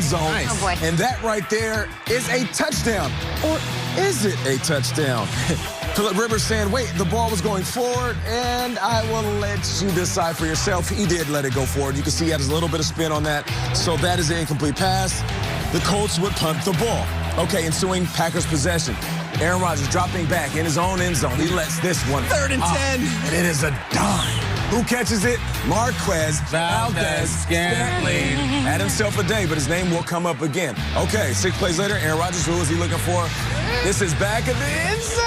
end zone. Nice. Oh, boy. And that right there is a touchdown. Or is it a touchdown? Phillip Rivers saying, wait, the ball was going forward, and I will let you decide for yourself. He did let it go forward. You can see he had a little bit of spin on that. So that is an incomplete pass. The Colts would punt the ball. Okay, ensuing Packers possession. Aaron Rodgers dropping back in his own end zone. He lets this one. 3rd and 10. And it is a dime. Who catches it? Marquez Valdes-Scantling. Had himself a day, but his name will come up again. Okay, 6 plays later, Aaron Rodgers, who is he looking for? This is back of the end zone.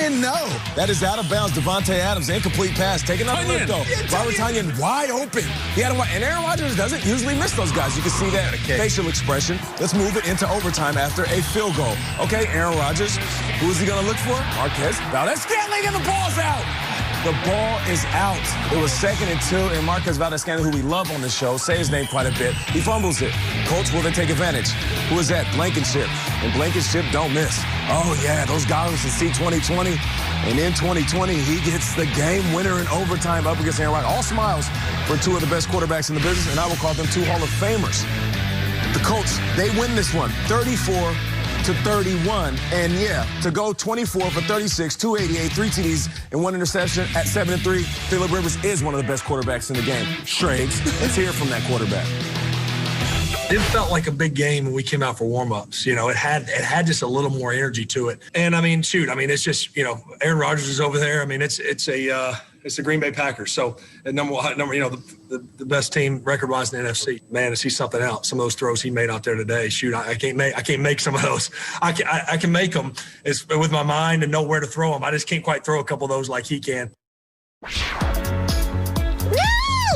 And no, that is out of bounds. Devontae Adams, incomplete pass. Taking another look, though. Robert Tonyan wide open. He had and Aaron Rodgers doesn't usually miss those guys. You can see that facial expression. Let's move it into overtime after a field goal. Okay, Aaron Rodgers. Who is he going to look for? Marquez Valdes-Scantling, and the ball's out. The ball is out. It was 2nd and 2, and Marquez Valdes-Scantling, who we love on the show, say his name quite a bit. He fumbles it. Colts will then take advantage. Who is that? Blankenship. And Blankenship don't miss. Oh, yeah, those goggles to see 2020. And in 2020, he gets the game winner in overtime up against Aaron Rodgers. All smiles for 2 of the best quarterbacks in the business, and I will call them 2 Hall of Famers. The Colts, they win this one, 34-31, and yeah, to go 24 for 36, 288, 3 TDs, and 1 interception at 7-3. Phillip Rivers is one of the best quarterbacks in the game. Schrags, let's hear from that quarterback. It felt like a big game when we came out for warm-ups. You know, it had just a little more energy to it. And I mean, shoot, I mean, it's just, you know, Aaron Rodgers is over there. I mean, it's the Green Bay Packers. So at number, you know, the best team record-wise in the NFC. Man, to see something out. Some of those throws he made out there today. Shoot, I can't make some of those. I can make them with my mind and know where to throw them. I just can't quite throw a couple of those like he can.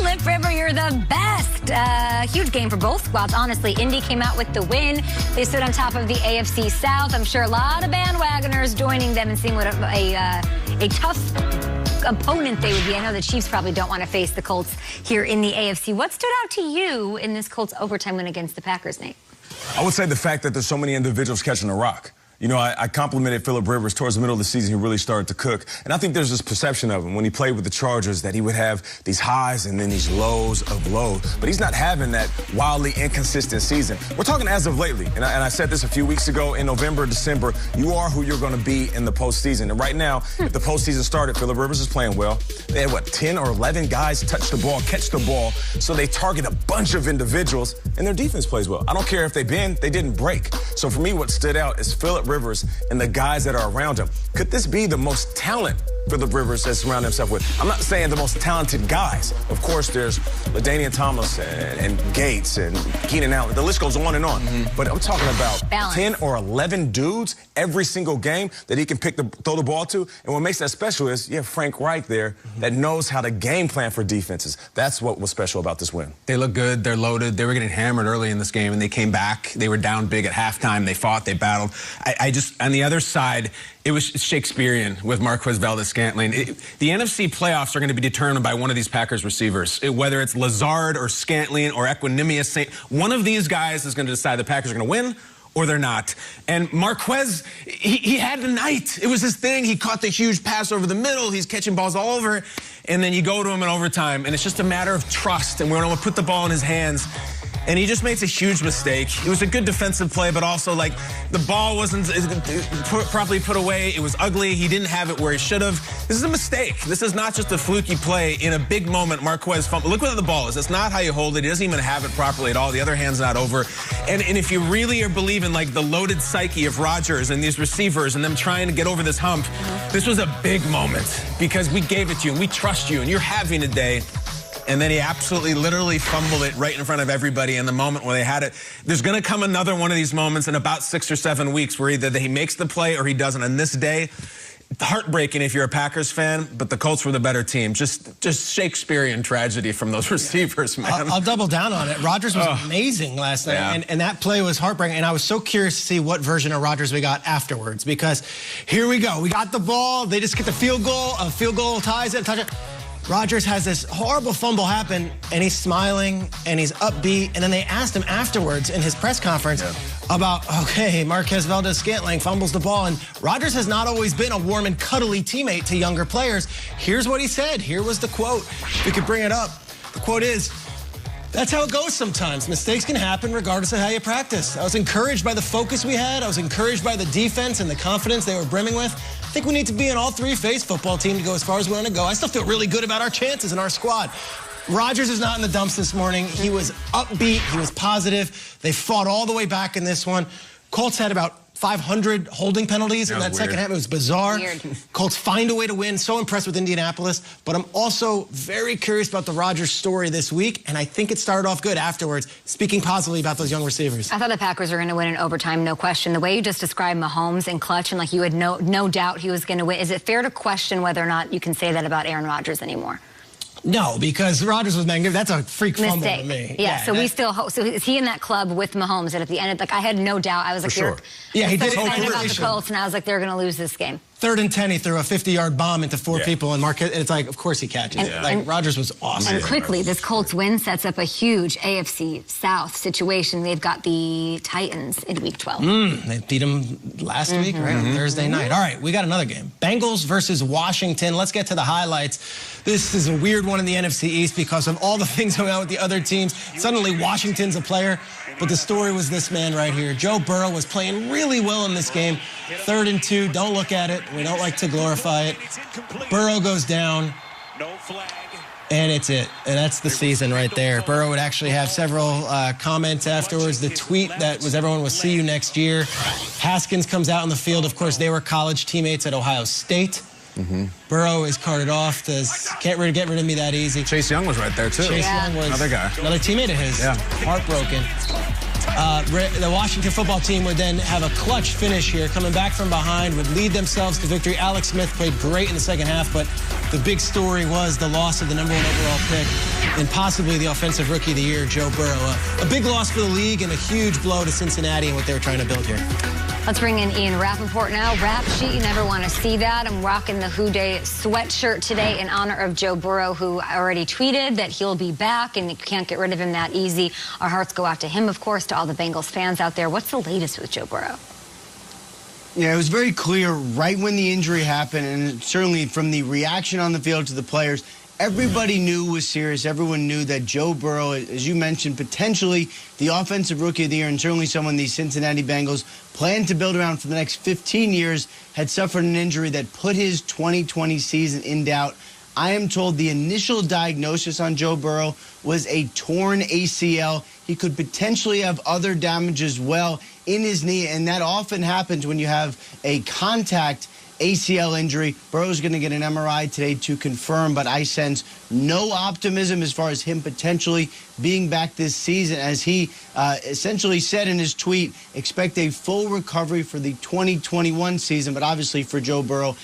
Lip River, you're the best. Huge game for both squads. Honestly, Indy came out with the win. They stood on top of the AFC South. I'm sure a lot of bandwagoners joining them and seeing what a tough opponent they would be. I know the Chiefs probably don't want to face the Colts here in the AFC. What stood out to you in this Colts overtime win against the Packers, Nate? I would say the fact that there's so many individuals catching the rock. You know, I complimented Phillip Rivers towards the middle of the season. He really started to cook. And I think there's this perception of him when he played with the Chargers that he would have these highs and then these lows of lows. But he's not having that wildly inconsistent season. We're talking as of lately. And I said this a few weeks ago in November, December. You are who you're going to be in the postseason. And right now, if the postseason started, Phillip Rivers is playing well. They had, 10 or 11 guys touch the ball, catch the ball. So they target a bunch of individuals, and their defense plays well. I don't care if they bend, they didn't break. So for me, what stood out is Phillip Rivers and the guys that are around him. Could this be the most talent Phillip Rivers has surrounded himself with? I'm not saying the most talented guys. Of course, there's LaDainian Thomas and Gates and Keenan Allen. The list goes on and on. But I'm talking about balance. 10 or 11 dudes every single game that he can throw the ball to. And what makes that special is you have Frank Reich there that knows how to game plan for defenses. That's what was special about this win. They look good. They're loaded. They were getting hammered early in this game, and they came back. They were down big at halftime. They fought. They battled. I just, on the other side, it was Shakespearean with Marquez Valdes-Scantling. The NFC playoffs are going to be determined by one of these Packers receivers. Whether it's Lazard or Scantling or Equanimous, one of these guys is going to decide the Packers are going to win or they're not. And Marquez, he had the night. It was his thing. He caught the huge pass over the middle. He's catching balls all over. And then you go to him in overtime, and it's just a matter of trust. And we're going to put the ball in his hands. And he just makes a huge mistake. It was a good defensive play, but also, like, the ball wasn't properly put away. It was ugly. He didn't have it where he should have. This is a mistake. This is not just a fluky play. In a big moment, Marquez fumbled. Look where the ball is. That's not how you hold it. He doesn't even have it properly at all. The other hand's not over. And if you really are believing, like, the loaded psyche of Rodgers and these receivers and them trying to get over this hump, this was a big moment because we gave it to you, and we trust you, and you're having a day. And then he absolutely, literally fumbled it right in front of everybody in the moment where they had it. There's going to come another one of these moments in about 6 or 7 weeks where either he makes the play or he doesn't. And this day, heartbreaking if you're a Packers fan, but the Colts were the better team. Just Shakespearean tragedy from those receivers, man. I'll double down on it. Rodgers was amazing last night, and that play was heartbreaking. And I was so curious to see what version of Rodgers we got afterwards, because here we go. We got the ball. They just get the field goal. A field goal ties it, touchdown. Rodgers has this horrible fumble happen, and he's smiling, and he's upbeat. And then they asked him afterwards in his press conference about, okay, Marquez Valdes-Scantling fumbles the ball. And Rodgers has not always been a warm and cuddly teammate to younger players. Here's what he said. Here was the quote. We could bring it up. The quote is, That's how it goes sometimes. Mistakes can happen regardless of how you practice. I was encouraged by the focus we had. I was encouraged by the defense and the confidence they were brimming with. I think we need to be an all-three-phase football team to go as far as we want to go. I still feel really good about our chances in our squad. Rodgers is not in the dumps this morning. He was upbeat. He was positive. They fought all the way back in this one. Colts had about 500 holding penalties in that second half. It was bizarre. Weird. Colts find a way to win. So impressed with Indianapolis. But I'm also very curious about the Rodgers story this week, and I think it started off good afterwards, speaking positively about those young receivers. I thought the Packers were going to win in overtime, no question. The way you just described Mahomes and clutch, and like you had no doubt he was going to win, is it fair to question whether or not you can say that about Aaron Rodgers anymore? No, because Rodgers was magnificent. That's a freak fumble to me. Yeah, so we still hope. So is he in that club with Mahomes? And at the end, like I had no doubt. I was like, sure. Yeah, he did so excited about the Colts, and I was like, they're going to lose this game. 3rd and 10, he threw a 50-yard bomb into 4 people, and Marquez, it's like, of course he catches it. Like, Rodgers was awesome. And quickly, this Colts win sets up a huge AFC South situation. They've got the Titans in Week 12. They beat them last week, right, on Thursday night. All right, we got another game. Bengals versus Washington. Let's get to the highlights. This is a weird one in the NFC East because of all the things going on with the other teams. Suddenly, Washington's a player. But the story was this man right here. Joe Burrow was playing really well in this game. 3rd and 2. Don't look at it. We don't like to glorify it. Burrow goes down. And it's it. And that's the season right there. Burrow would actually have several comments afterwards. The tweet that was everyone will see you next year. Haskins comes out on the field. Of course, they were college teammates at Ohio State. Burrow is carted off. Can't get rid of me that easy. Chase Young was right there, too. Chase Young was another guy. Another teammate of his. Yeah. Heartbroken. The Washington football team would then have a clutch finish here, coming back from behind, would lead themselves to victory. Alex Smith played great in the second half, but the big story was the loss of the #1 overall pick and possibly the offensive rookie of the year, Joe Burrow. A big loss for the league and a huge blow to Cincinnati and what they were trying to build here. Let's bring in Ian Rappaport now. Rap sheet, you never want to see that. I'm rocking the Who Day sweatshirt today in honor of Joe Burrow, who already tweeted that he'll be back and you can't get rid of him that easy. Our hearts go out to him, of course, to all the Bengals fans out there. What's the latest with Joe Burrow? Yeah, it was very clear right when the injury happened, and certainly from the reaction on the field to the players, everybody knew it was serious. Everyone knew that Joe Burrow, as you mentioned, potentially the offensive rookie of the year, and certainly someone the Cincinnati Bengals planned to build around for the next 15 years, had suffered an injury that put his 2020 season in doubt. I am told the initial diagnosis on Joe Burrow was a torn ACL. He could potentially have other damage as well in his knee, and that often happens when you have a contact ACL injury. Burrow's going to get an MRI today to confirm, but I sense no optimism as far as him potentially being back this season. As he essentially said in his tweet, expect a full recovery for the 2021 season, but obviously for Joe Burrow,